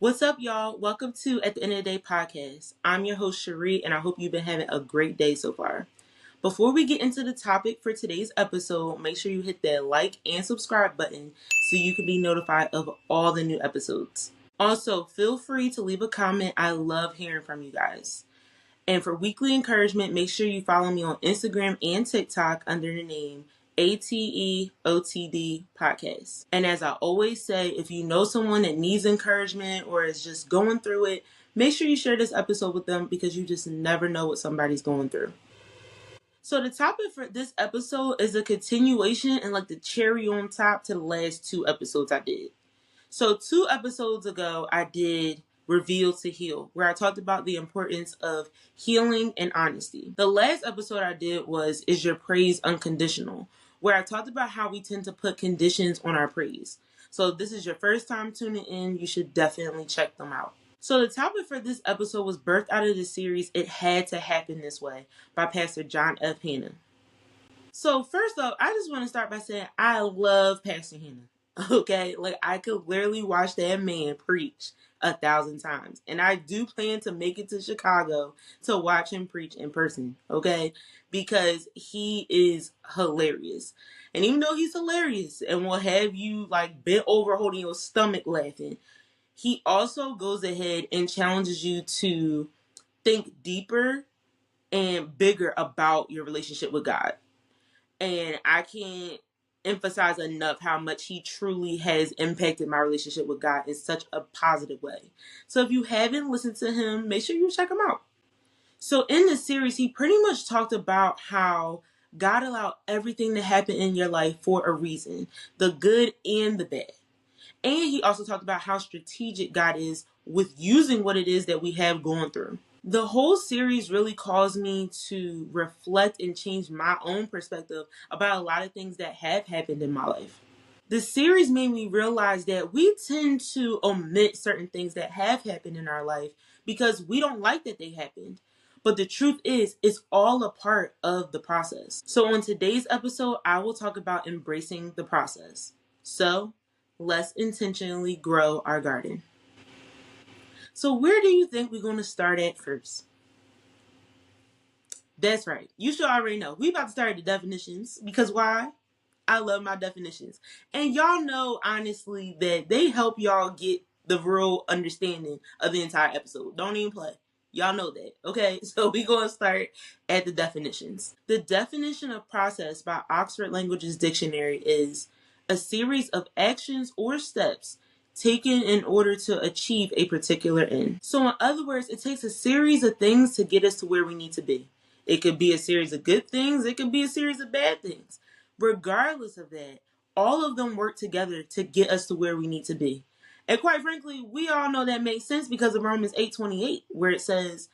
What's up, y'all? Welcome to At the End of the Day podcast. I'm your host, Cherie, and I hope you've been having a great day so far. Before we get into the topic for today's episode, make sure you hit that like and subscribe button so you can be notified of all the new episodes. Also, feel free to leave a comment. I love hearing from you guys. And for weekly encouragement, make sure you follow me on Instagram and TikTok under the name ATEOTD Podcast. And as I always say, if you know someone that needs encouragement or is just going through it, make sure you share this episode with them because you just never know what somebody's going through. So the topic for this episode is a continuation and like the cherry on top to the last two episodes I did. So 2 episodes ago, I did Reveal to Heal, where I talked about the importance of healing and honesty. The last episode I did was Is Your Praise Unconditional, where I talked about how we tend to put conditions on our praise. So if this is your first time tuning in, you should definitely check them out. So the topic for this episode was birthed out of the series It Had to Happen This Way by Pastor John F. Hannah. So first off, I just want to start by saying I love Pastor Hannah. Okay, like I could literally watch that man preach 1,000 times. And I do plan to make it to Chicago to watch him preach in person, okay? Because he is hilarious. And even though he's hilarious and will have you like bent over holding your stomach laughing, he also goes ahead and challenges you to think deeper and bigger about your relationship with God. And I can't emphasize enough how much he truly has impacted my relationship with God in such a positive way. So if you haven't listened to him, make sure you check him out. So in this series, he pretty much talked about how God allowed everything to happen in your life for a reason, the good and the bad. And he also talked about how strategic God is with using what it is that we have going through. The whole series really caused me to reflect and change my own perspective about a lot of things that have happened in my life. The series made me realize that we tend to omit certain things that have happened in our life because we don't like that they happened. But the truth is, it's all a part of the process. So on today's episode, I will talk about embracing the process. So let's intentionally grow our garden. So where do you think we're going to start at first? That's right. You should already know. We about to start at the definitions because why? I love my definitions. And y'all know, honestly, that they help y'all get the real understanding of the entire episode. Don't even play. Y'all know that. Okay, so we're going to start at the definitions. The definition of process by Oxford Languages Dictionary is a series of actions or steps taken in order to achieve a particular end. So in other words, it takes a series of things to get us to where we need to be. It could be a series of good things. It could be a series of bad things. Regardless of that, all of them work together to get us to where we need to be. And quite frankly, we all know that makes sense because of Romans 8:28, where it says,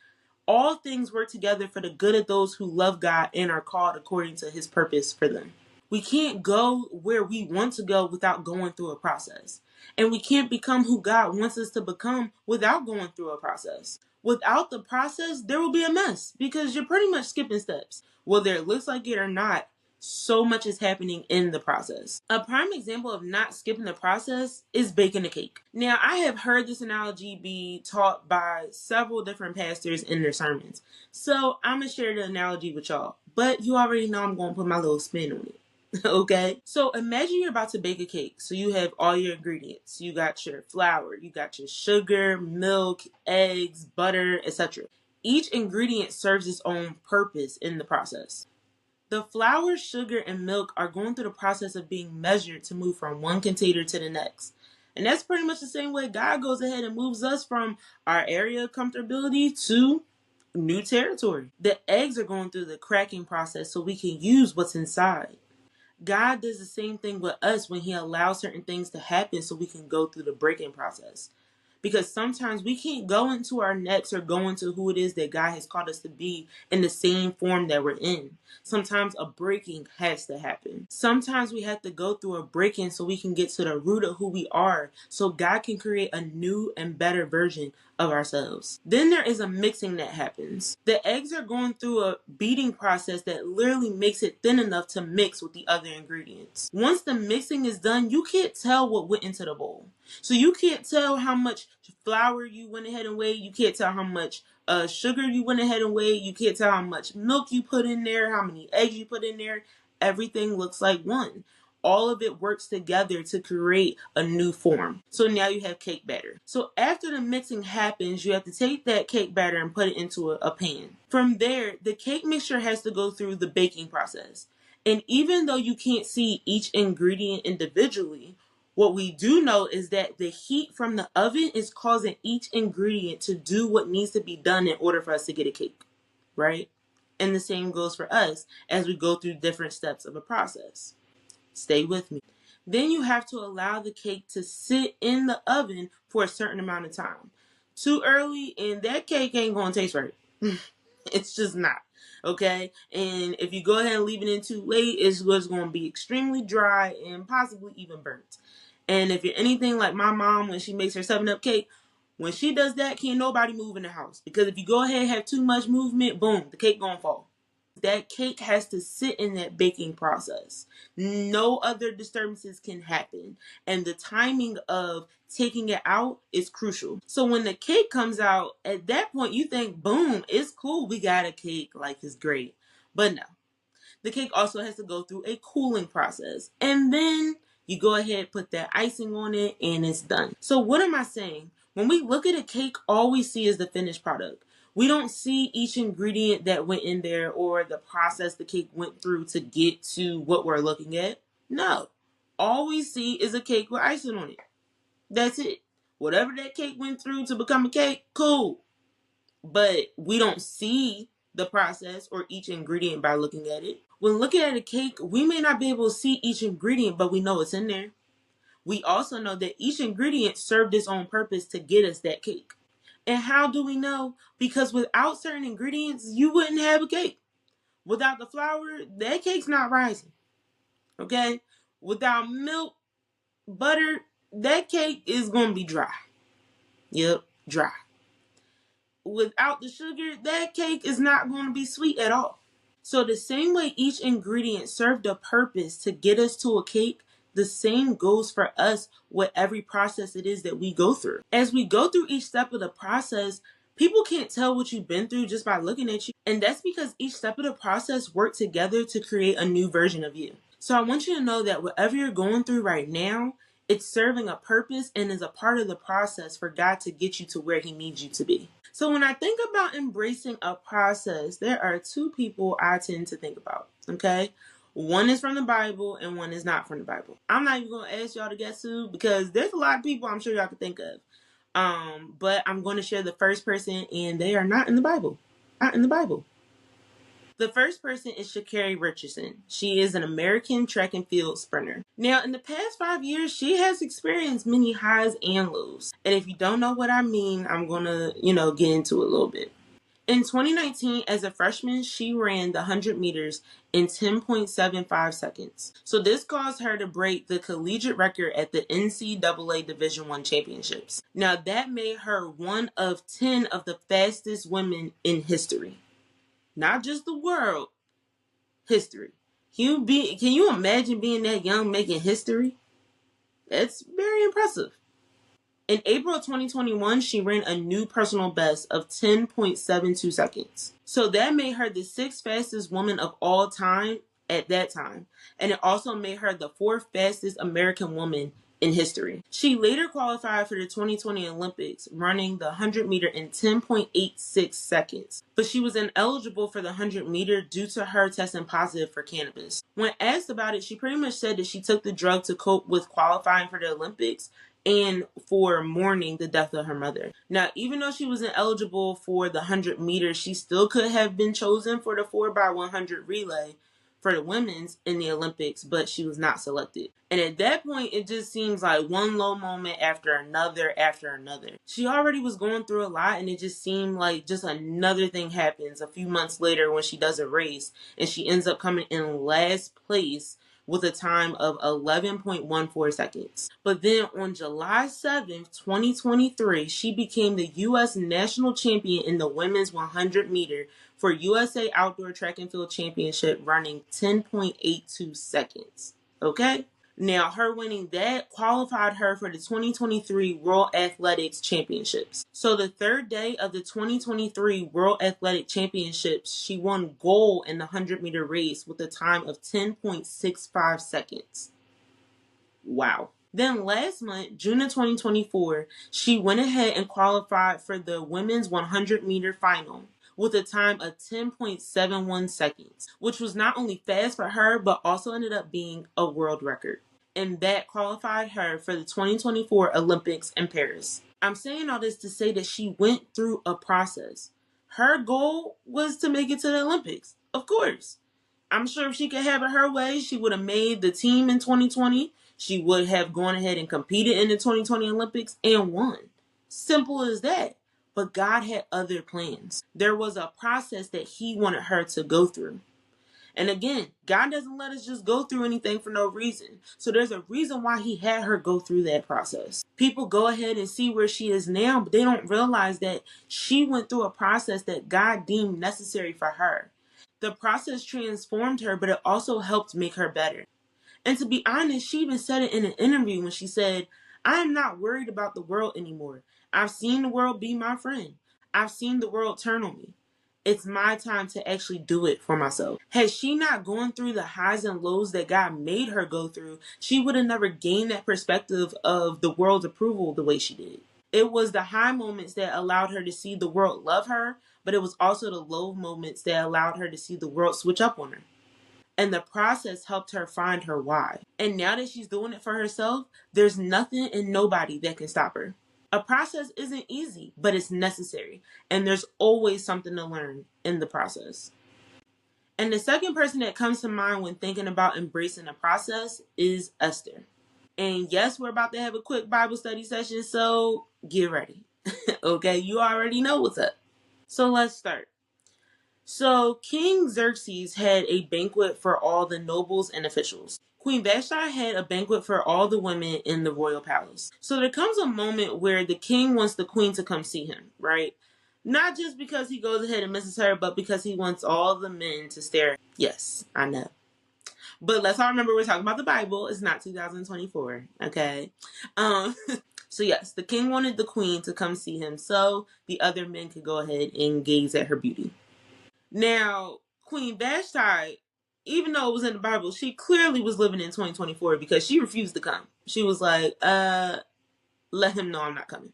all things work together for the good of those who love God and are called according to his purpose for them. We can't go where we want to go without going through a process. And we can't become who God wants us to become without going through a process. Without the process, there will be a mess because you're pretty much skipping steps. Whether it looks like it or not, so much is happening in the process. A prime example of not skipping the process is baking a cake. Now, I have heard this analogy be taught by several different pastors in their sermons. So I'm going to share the analogy with y'all. But you already know I'm going to put my little spin on it. Okay, so imagine you're about to bake a cake. So you have all your ingredients. You got your flour, you got your sugar, milk, eggs, butter, etc. Each ingredient serves its own purpose in the process. The flour, sugar, and milk are going through the process of being measured to move from one container to the next. And that's pretty much the same way God goes ahead and moves us from our area of comfortability to new territory. The eggs are going through the cracking process so we can use what's inside. God does the same thing with us when he allows certain things to happen so we can go through the breaking process. Because sometimes we can't go into our next or go into who it is that God has called us to be in the same form that we're in. Sometimes a breaking has to happen. Sometimes we have to go through a breaking so we can get to the root of who we are so God can create a new and better version of ourselves. Then there is a mixing that happens. The eggs are going through a beating process that literally makes it thin enough to mix with the other ingredients. Once the mixing is done, you can't tell what went into the bowl. So you can't tell how much flour you went ahead and weighed. You can't tell how much sugar you went ahead and weighed. You can't tell how much milk you put in there, how many eggs you put in there. Everything looks like one. All of it works together to create a new form. So now you have cake batter. So after the mixing happens, you have to take that cake batter and put it into a pan. From there, the cake mixture has to go through the baking process. And even though you can't see each ingredient individually, what we do know is that the heat from the oven is causing each ingredient to do what needs to be done in order for us to get a cake, right? And the same goes for us as we go through different steps of a process. Stay with me. Then you have to allow the cake to sit in the oven for a certain amount of time. Too early and that cake ain't going to taste right. It's just not. Okay? And if you go ahead and leave it in too late, it's going to be extremely dry and possibly even burnt. And if you're anything like my mom when she makes her 7-Up cake, when she does that, can't nobody move in the house. Because if you go ahead and have too much movement, boom, the cake gonna fall. That cake has to sit in that baking process. No other disturbances can happen. And the timing of taking it out is crucial. So when the cake comes out, at that point you think, boom, it's cool. We got a cake. Life is great. But no. The cake also has to go through a cooling process. And then you go ahead, put that icing on it, and it's done. So what am I saying? When we look at a cake, all we see is the finished product. We don't see each ingredient that went in there or the process the cake went through to get to what we're looking at. No. All we see is a cake with icing on it. That's it. Whatever that cake went through to become a cake, cool. But we don't see the process or each ingredient by looking at it. When looking at a cake, we may not be able to see each ingredient, but we know it's in there. We also know that each ingredient served its own purpose to get us that cake. And how do we know? Because without certain ingredients, you wouldn't have a cake. Without the flour, that cake's not rising. Okay? Without milk, butter, that cake is going to be dry. Yep, dry. Without the sugar, that cake is not going to be sweet at all. So the same way each ingredient served a purpose to get us to a cake, the same goes for us with every process it is that we go through. As we go through each step of the process, people can't tell what you've been through just by looking at you. And that's because each step of the process worked together to create a new version of you. So I want you to know that whatever you're going through right now, it's serving a purpose and is a part of the process for God to get you to where He needs you to be. So when I think about embracing a process, there are two people I tend to think about, okay? One is from the Bible and one is not from the Bible. I'm not even going to ask y'all to guess who because there's a lot of people I'm sure y'all can think of. But I'm going to share the first person and they are not in the Bible. Not in the Bible. The first person is Sha'Carri Richardson. She is an American track and field sprinter. Now, in the past 5 years, she has experienced many highs and lows. And if you don't know what I mean, I'm going to, get into it a little bit. In 2019, as a freshman, she ran the 100 meters in 10.75 seconds. So this caused her to break the collegiate record at the NCAA Division I Championships. Now, that made her one of 10 of the fastest women in history. Not just the world, history. Can you imagine being that young making history? That's very impressive. In April of 2021, she ran a new personal best of 10.72 seconds. So that made her the 6th fastest woman of all time at that time. And it also made her the 4th fastest American woman in history. She later qualified for the 2020 Olympics, running the 100 meter in 10.86 seconds. But she was ineligible for the 100 meter due to her testing positive for cannabis. When asked about it, she pretty much said that she took the drug to cope with qualifying for the Olympics and for mourning the death of her mother. Now, even though she was ineligible for the 100 meters, she still could have been chosen for the 4x100 relay for the women's in the Olympics, but she was not selected. And at that point, it just seems like one low moment after another. She already was going through a lot, and it just seemed like just another thing happens a few months later when she does a race, and she ends up coming in last place with a time of 11.14 seconds. But then on July 7th, 2023, she became the U.S. national champion in the women's 100 meter for USA Outdoor Track and Field Championship, running 10.82 seconds. Okay? Now, her winning that qualified her for the 2023 World Athletics Championships. So the third day of the 2023 World Athletic Championships, she won gold in the 100-meter race with a time of 10.65 seconds. Wow. Then last month, June of 2024, she went ahead and qualified for the women's 100-meter final with a time of 10.71 seconds, which was not only fast for her, but also ended up being a world record. And that qualified her for the 2024 Olympics in Paris. I'm saying all this to say that she went through a process. Her goal was to make it to the Olympics, of course. I'm sure if she could have it her way, she would have made the team in 2020. She would have gone ahead and competed in the 2020 Olympics and won. Simple as that. But God had other plans. There was a process that He wanted her to go through. And again, God doesn't let us just go through anything for no reason. So there's a reason why He had her go through that process. People go ahead and see where she is now, but they don't realize that she went through a process that God deemed necessary for her. The process transformed her, but it also helped make her better. And to be honest, she even said it in an interview when she said, I am not worried about the world anymore. I've seen the world be my friend. I've seen the world turn on me. It's my time to actually do it for myself. Had she not gone through the highs and lows that God made her go through, she would have never gained that perspective of the world's approval the way she did. It was the high moments that allowed her to see the world love her, but it was also the low moments that allowed her to see the world switch up on her. And the process helped her find her why. And now that she's doing it for herself, there's nothing and nobody that can stop her. A process isn't easy, but it's necessary. And there's always something to learn in the process. And the second person that comes to mind when thinking about embracing a process is Esther. And yes, we're about to have a quick Bible study session, so get ready. Okay, you already know what's up. So let's start. So King Xerxes had a banquet for all the nobles and officials. Queen Vashti had a banquet for all the women in the royal palace. So there comes a moment where the king wants the queen to come see him, right? Not just because he goes ahead and misses her, but because he wants all the men to stare. Yes, I know. But let's all remember we're talking about the Bible. It's not 2024, okay? So yes, the king wanted the queen to come see him so the other men could go ahead and gaze at her beauty. Now, Queen Vashti, even though it was in the Bible, she clearly was living in 2024 because she refused to come. She was like, let him know I'm not coming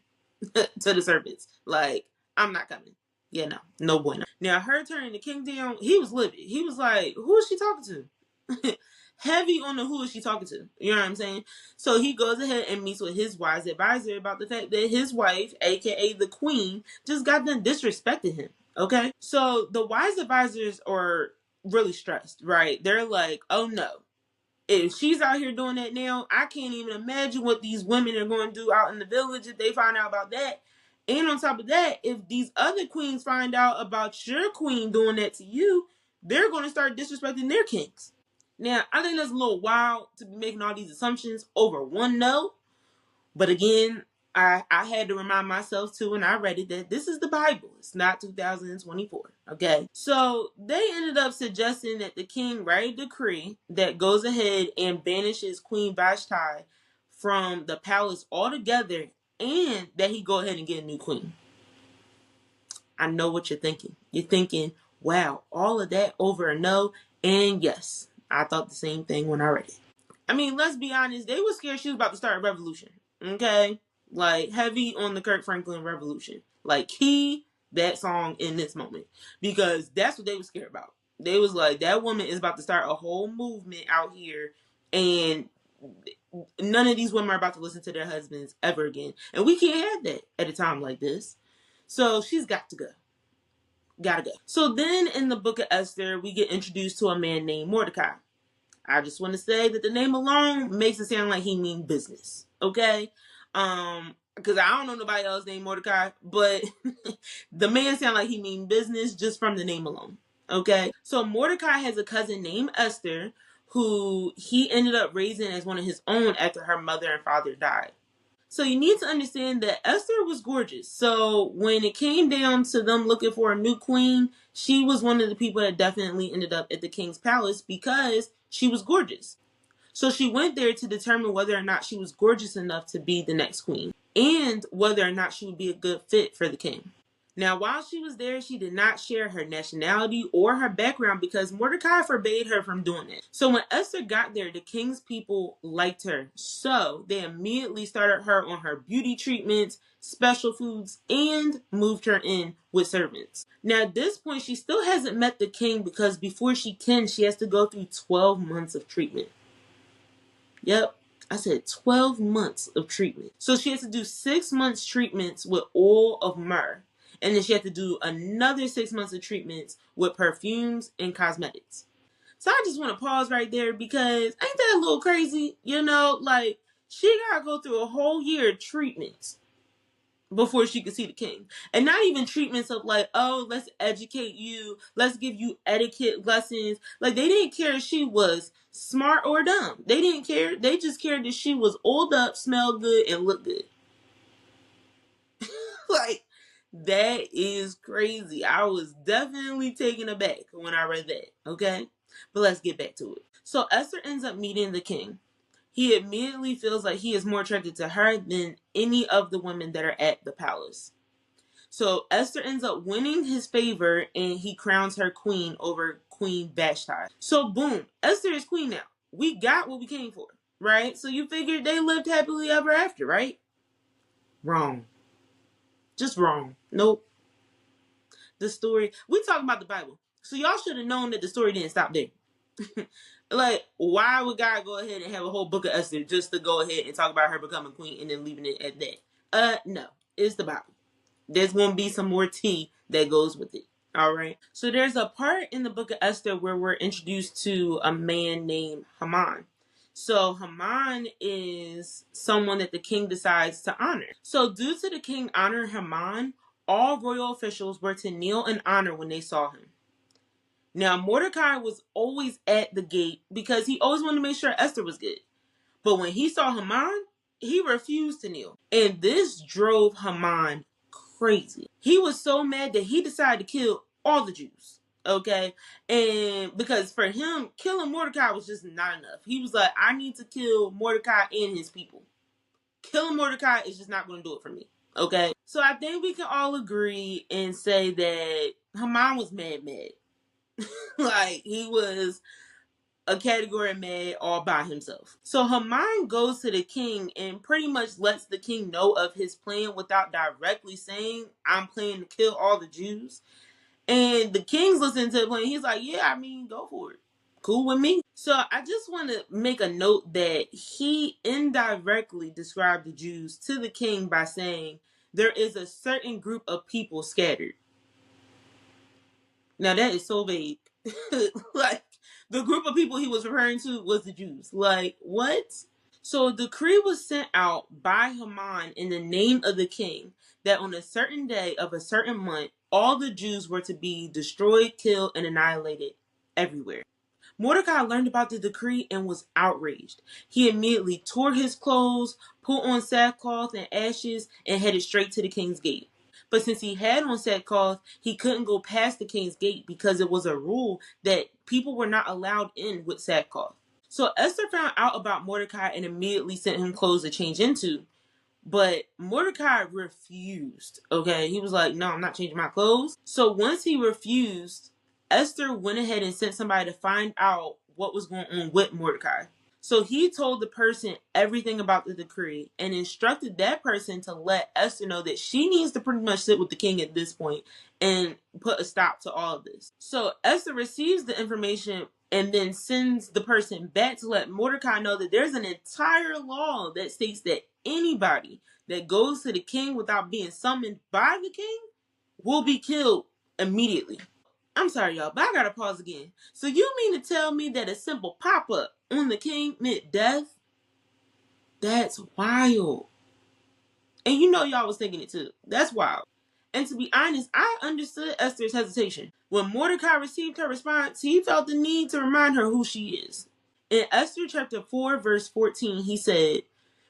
to the servants. Like, I'm not coming. Yeah, no bueno. Now, her turning the king down, he was livid. He was like, who is she talking to? Heavy on the who is she talking to. You know what I'm saying? So he goes ahead and meets with his wise advisor about the fact that his wife, aka the queen, just got done disrespecting him. Okay? So the wise advisors are really stressed, right? They're like, oh no. If she's out here doing that now, I can't even imagine what these women are going to do out in the village if they find out about that. And on top of that, if these other queens find out about your queen doing that to you, they're going to start disrespecting their kings. Now, I think that's a little wild to be making all these assumptions over one note. But again, I had to remind myself too, and I read it, that this is the Bible. It's not 2024. Okay. So they ended up suggesting that the king write a decree that goes ahead and banishes Queen Vashti from the palace altogether, and that he go ahead and get a new queen. I know what you're thinking. You're thinking, wow, all of that over a no. And yes, I thought the same thing when I read it. I mean, let's be honest. They were scared she was about to start a revolution. Okay? Like, heavy on the Kirk Franklin revolution. Like, key that song in this moment. Because that's what they were scared about. They was like, that woman is about to start a whole movement out here. And none of these women are about to listen to their husbands ever again. And we can't have that at a time like this. So she's got to go. Gotta go. So then in the book of Esther, we get introduced to a man named Mordecai. I just want to say that the name alone makes it sound like he means business. Okay? Because I don't know nobody else named Mordecai, but the man sound like he means business just from the name alone. Okay? So Mordecai has a cousin named Esther who he ended up raising as one of his own after her mother and father died. So you need to understand that Esther was gorgeous. So when it came down to them looking for a new queen, she was one of the people that definitely ended up at the king's palace because she was gorgeous. So she went there to determine whether or not she was gorgeous enough to be the next queen, and whether or not she would be a good fit for the king. Now, while she was there, she did not share her nationality or her background because Mordecai forbade her from doing it. So when Esther got there, the king's people liked her. So they immediately started her on her beauty treatments, special foods, and moved her in with servants. Now, at this point, she still hasn't met the king because before she can, she has to go through 12 months of treatment. Yep. I said 12 months of treatment. So she has to do 6 months treatments with oil of myrrh. And then she had to do another 6 months of treatments with perfumes and cosmetics. So I just want to pause right there because ain't that a little crazy? You know, like she got to go through a whole year of treatments before she could see the king. And not even treatments of like, oh, let's educate you. Let's give you etiquette lessons. Like they didn't care if she was smart or dumb. They didn't care. They just cared that she was oiled up, smelled good, and looked good. Like, that is crazy. I was definitely taken aback when I read that, okay? But let's get back to it. So Esther ends up meeting the king. He immediately feels like he is more attracted to her than any of the women that are at the palace. So Esther ends up winning his favor and he crowns her queen over Queen Vashti. So boom, Esther is queen now. We got what we came for, right? So you figured they lived happily ever after, right? Wrong. Just wrong. Nope. The story, we talking about the Bible. So y'all should have known that the story didn't stop there. Like, why would God go ahead and have a whole book of Esther just to go ahead and talk about her becoming queen and then leaving it at that? No. It's the Bible. There's going to be some more tea that goes with it. All right. So there's a part in the book of Esther where we're introduced to a man named Haman. So Haman is someone that the king decides to honor. So due to the king honoring Haman, all royal officials were to kneel in honor when they saw him. Now, Mordecai was always at the gate because he always wanted to make sure Esther was good. But when he saw Haman, he refused to kneel. And this drove Haman crazy. He was so mad that he decided to kill all the Jews. Okay? And because for him, killing Mordecai was just not enough. He was like, I need to kill Mordecai and his people. Killing Mordecai is just not going to do it for me. Okay? So I think we can all agree and say that Haman was mad. Like, he was a category mad all by himself. So Haman goes to the king and pretty much lets the king know of his plan without directly saying, I'm planning to kill all the Jews. And the king's listening to the plan. He's like, yeah, I mean, go for it. Cool with me. So I just want to make a note that he indirectly described the Jews to the king by saying, there is a certain group of people scattered. Now that is so vague. Like, the group of people he was referring to was the Jews. Like, what? So a decree was sent out by Haman in the name of the king that on a certain day of a certain month, all the Jews were to be destroyed, killed, and annihilated everywhere. Mordecai learned about the decree and was outraged. He immediately tore his clothes, put on sackcloth and ashes, and headed straight to the king's gate. But since he had on sackcloth, he couldn't go past the king's gate because it was a rule that people were not allowed in with sackcloth. So Esther found out about Mordecai and immediately sent him clothes to change into. But Mordecai refused. Okay, he was like, no, I'm not changing my clothes. So once he refused, Esther went ahead and sent somebody to find out what was going on with Mordecai. So he told the person everything about the decree and instructed that person to let Esther know that she needs to pretty much sit with the king at this point and put a stop to all of this. So Esther receives the information and then sends the person back to let Mordecai know that there's an entire law that states that anybody that goes to the king without being summoned by the king will be killed immediately. I'm sorry, y'all, but I gotta pause again. So you mean to tell me that a simple pop-up on the king meant death? That's wild. And you know y'all was thinking it too. That's wild. And to be honest, I understood Esther's hesitation. When Mordecai received her response, he felt the need to remind her who she is. In Esther chapter 4, verse 14, he said,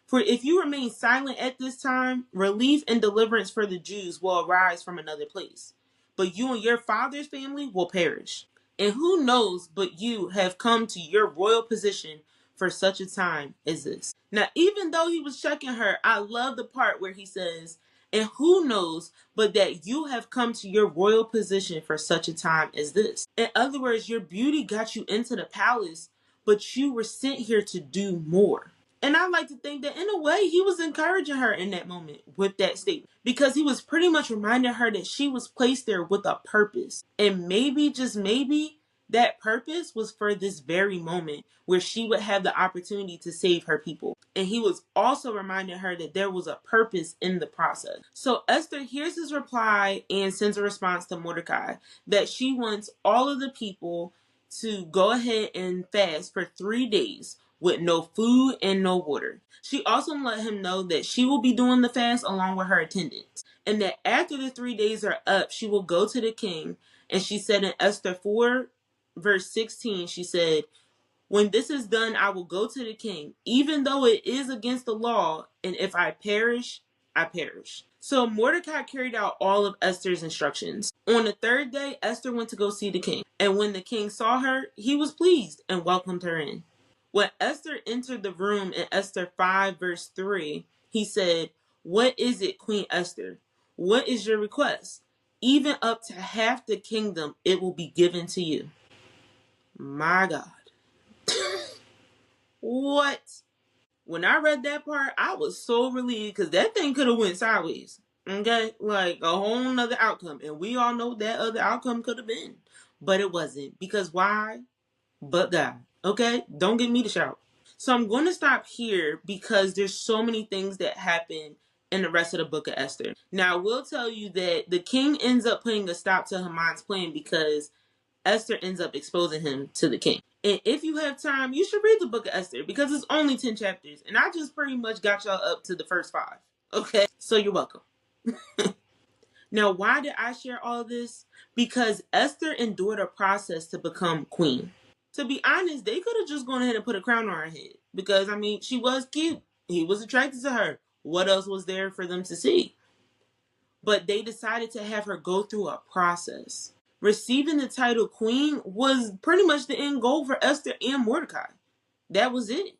for if you remain silent at this time, relief and deliverance for the Jews will arise from another place. But you and your father's family will perish. And who knows but you have come to your royal position for such a time as this. Now, even though he was checking her, I love the part where he says, and who knows but that you have come to your royal position for such a time as this. In other words, your beauty got you into the palace, but you were sent here to do more. And I like to think that in a way he was encouraging her in that moment with that statement, because he was pretty much reminding her that she was placed there with a purpose. And maybe, just maybe, that purpose was for this very moment where she would have the opportunity to save her people. And he was also reminding her that there was a purpose in the process. So Esther hears his reply and sends a response to Mordecai that she wants all of the people to go ahead and fast for 3 days with no food and no water. She also let him know that she will be doing the fast along with her attendants, and that after the 3 days are up, she will go to the king. And she said in Esther 4, verse 16, she said, when this is done, I will go to the king, even though it is against the law, and if I perish, I perish. So Mordecai carried out all of Esther's instructions. On the third day, Esther went to go see the king, and when the king saw her, he was pleased and welcomed her in. When Esther entered the room in Esther 5, verse 3, he said, what is it, Queen Esther? What is your request? Even up to half the kingdom, it will be given to you. My God. What? When I read that part, I was so relieved, because that thing could have went sideways. Okay? Like a whole nother outcome. And we all know that other outcome could have been. But it wasn't. Because why? But God. Okay? Don't get me to shout. So I'm going to stop here because there's so many things that happen in the rest of the book of Esther. Now, I will tell you that the king ends up putting a stop to Haman's plan because Esther ends up exposing him to the king. And if you have time, you should read the book of Esther because it's only 10 chapters. And I just pretty much got y'all up to the first 5. Okay? So you're welcome. Now, why did I share all of this? Because Esther endured a process to become queen. To be honest, they could have just gone ahead and put a crown on her head. Because, I mean, she was cute. He was attracted to her. What else was there for them to see? But they decided to have her go through a process. Receiving the title queen was pretty much the end goal for Esther and Mordecai. That was it.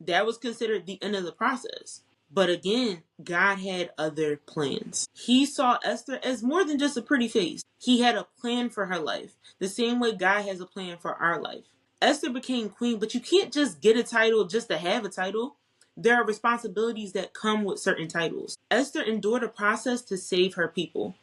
That was considered the end of the process. But again, God had other plans. He saw Esther as more than just a pretty face. He had a plan for her life, the same way God has a plan for our life. Esther became queen, but you can't just get a title just to have a title. There are responsibilities that come with certain titles. Esther endured a process to save her people.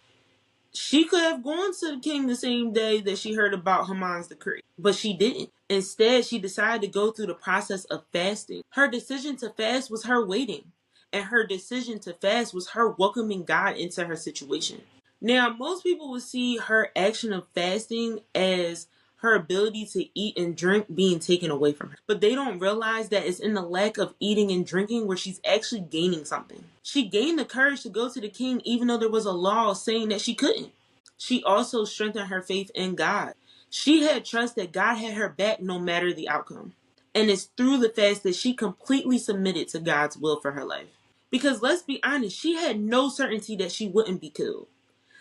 She could have gone to the king the same day that she heard about Haman's decree, but she didn't. Instead, she decided to go through the process of fasting. Her decision to fast was her waiting, and her decision to fast was her welcoming God into her situation. Now, most people would see her action of fasting as her ability to eat and drink being taken away from her. But they don't realize that it's in the lack of eating and drinking where she's actually gaining something. She gained the courage to go to the king even though there was a law saying that she couldn't. She also strengthened her faith in God. She had trust that God had her back no matter the outcome. And it's through the fast that she completely submitted to God's will for her life. Because let's be honest, she had no certainty that she wouldn't be killed.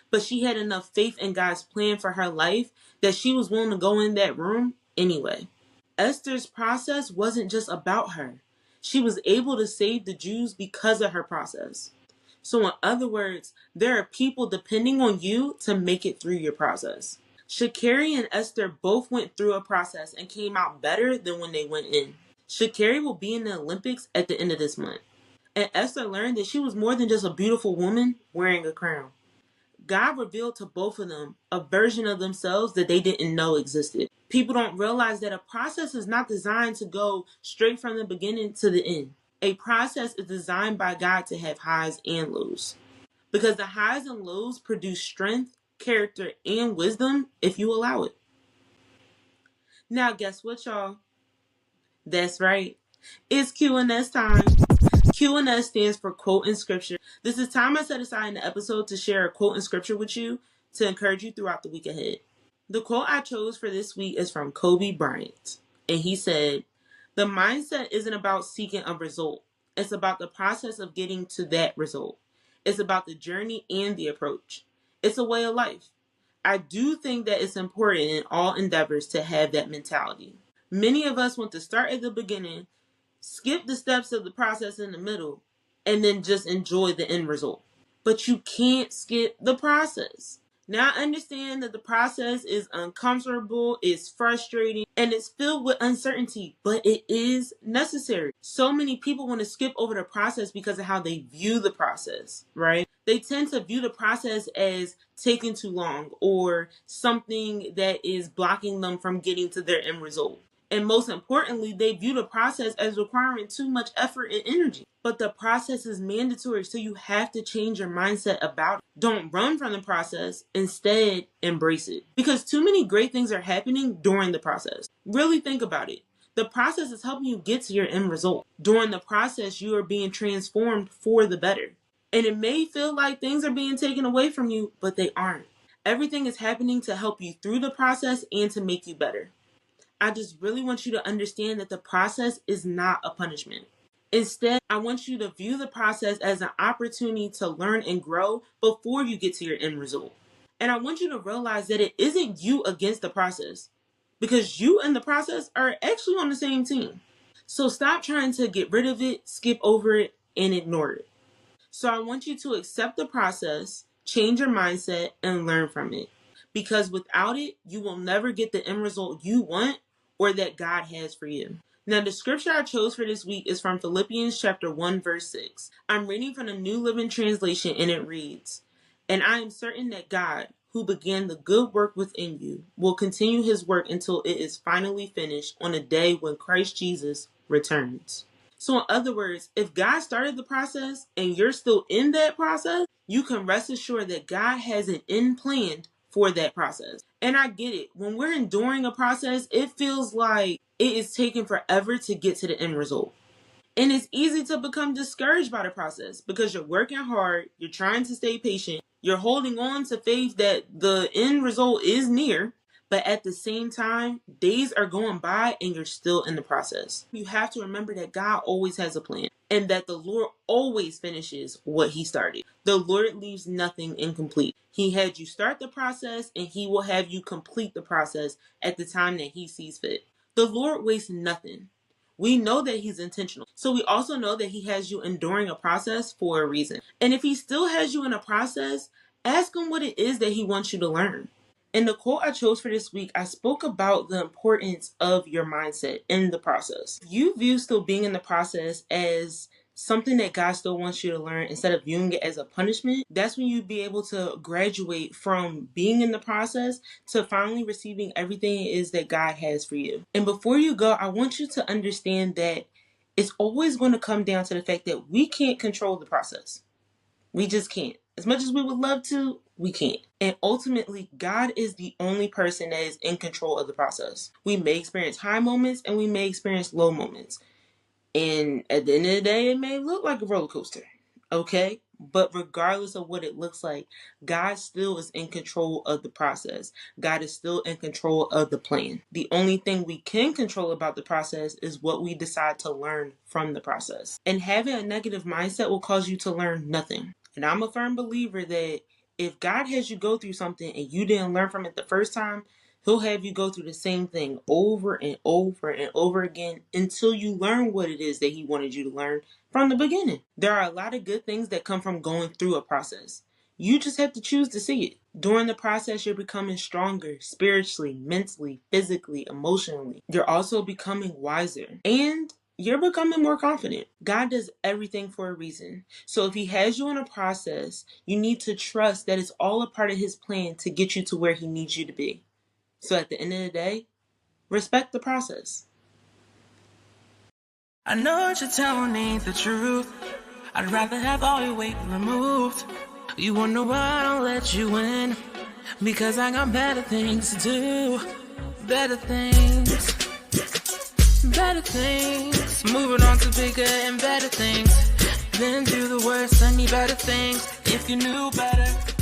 But she had enough faith in God's plan for her life that she was willing to go in that room anyway. Esther's process wasn't just about her. She was able to save the Jews because of her process. So in other words, there are people depending on you to make it through your process. Sha'Carri and Esther both went through a process and came out better than when they went in. Sha'Carri will be in the Olympics at the end of this month. And Esther learned that she was more than just a beautiful woman wearing a crown. God revealed to both of them a version of themselves that they didn't know existed. People don't realize that a process is not designed to go straight from the beginning to the end. A process is designed by God to have highs and lows. Because the highs and lows produce strength, character, and wisdom if you allow it. Now, guess what, y'all? That's right. It's Q&S time. Q&S stands for quote in scripture. This is time I set aside in the episode to share a quote in scripture with you to encourage you throughout the week ahead. The quote I chose for this week is from Kobe Bryant. And he said, "The mindset isn't about seeking a result. It's about the process of getting to that result. It's about the journey and the approach. It's a way of life." I do think that it's important in all endeavors to have that mentality. Many of us want to start at the beginning, skip the steps of the process in the middle, and then just enjoy the end result. But you can't skip the process. Now I understand that the process is uncomfortable, it's frustrating, and it's filled with uncertainty, but it is necessary. So many people want to skip over the process because of how they view the process, right? They tend to view the process as taking too long or something that is blocking them from getting to their end result. And most importantly, they view the process as requiring too much effort and energy. But the process is mandatory, so you have to change your mindset about it. Don't run from the process. Instead, embrace it. Because too many great things are happening during the process. Really think about it. The process is helping you get to your end result. During the process, you are being transformed for the better. And it may feel like things are being taken away from you, but they aren't. Everything is happening to help you through the process and to make you better. I just really want you to understand that the process is not a punishment. Instead, I want you to view the process as an opportunity to learn and grow before you get to your end result. And I want you to realize that it isn't you against the process, because you and the process are actually on the same team. So stop trying to get rid of it, skip over it, and ignore it. So I want you to accept the process, change your mindset, and learn from it. Because without it, you will never get the end result you want or that God has for you. Now, the scripture I chose for this week is from Philippians chapter 1, verse 6. I'm reading from the New Living Translation, and it reads, "And I am certain that God, who began the good work within you, will continue his work until it is finally finished on the day when Christ Jesus returns." So in other words, if God started the process and you're still in that process, you can rest assured that God has an end planned for that process. And I get it. When we're enduring a process, it feels like it is taking forever to get to the end result. And it's easy to become discouraged by the process because you're working hard, you're trying to stay patient, you're holding on to faith that the end result is near, but at the same time, days are going by and you're still in the process. You have to remember that God always has a plan and that the Lord always finishes what he started. The Lord leaves nothing incomplete. He had you start the process and he will have you complete the process at the time that he sees fit. The Lord wastes nothing. We know that he's intentional. So we also know that he has you enduring a process for a reason. And if he still has you in a process, ask him what it is that he wants you to learn. In the quote I chose for this week, I spoke about the importance of your mindset in the process. You view still being in the process as something that God still wants you to learn instead of viewing it as a punishment. That's when you'd be able to graduate from being in the process to finally receiving everything it is that God has for you. And before you go, I want you to understand that it's always going to come down to the fact that we can't control the process. We just can't. As much as we would love to, we can't. And ultimately, God is the only person that is in control of the process. We may experience high moments and we may experience low moments. And at the end of the day, it may look like a roller coaster. Okay? But regardless of what it looks like, God still is in control of the process. God is still in control of the plan. The only thing we can control about the process is what we decide to learn from the process. And having a negative mindset will cause you to learn nothing. And I'm a firm believer that if God has you go through something and you didn't learn from it the first time, he'll have you go through the same thing over and over and over again until you learn what it is that he wanted you to learn from the beginning. There are a lot of good things that come from going through a process. You just have to choose to see it. During the process, you're becoming stronger spiritually, mentally, physically, emotionally. You're also becoming wiser. And you're becoming more confident. God does everything for a reason. So if he has you in a process, you need to trust that it's all a part of his plan to get you to where he needs you to be. So at the end of the day, respect the process. I know you're telling me the truth. I'd rather have all your weight removed. You wonder why I don't let you in, because I got better things to do. Better things. Better things. Moving on to bigger and better things. Been through the worst, I need better things. If you knew better.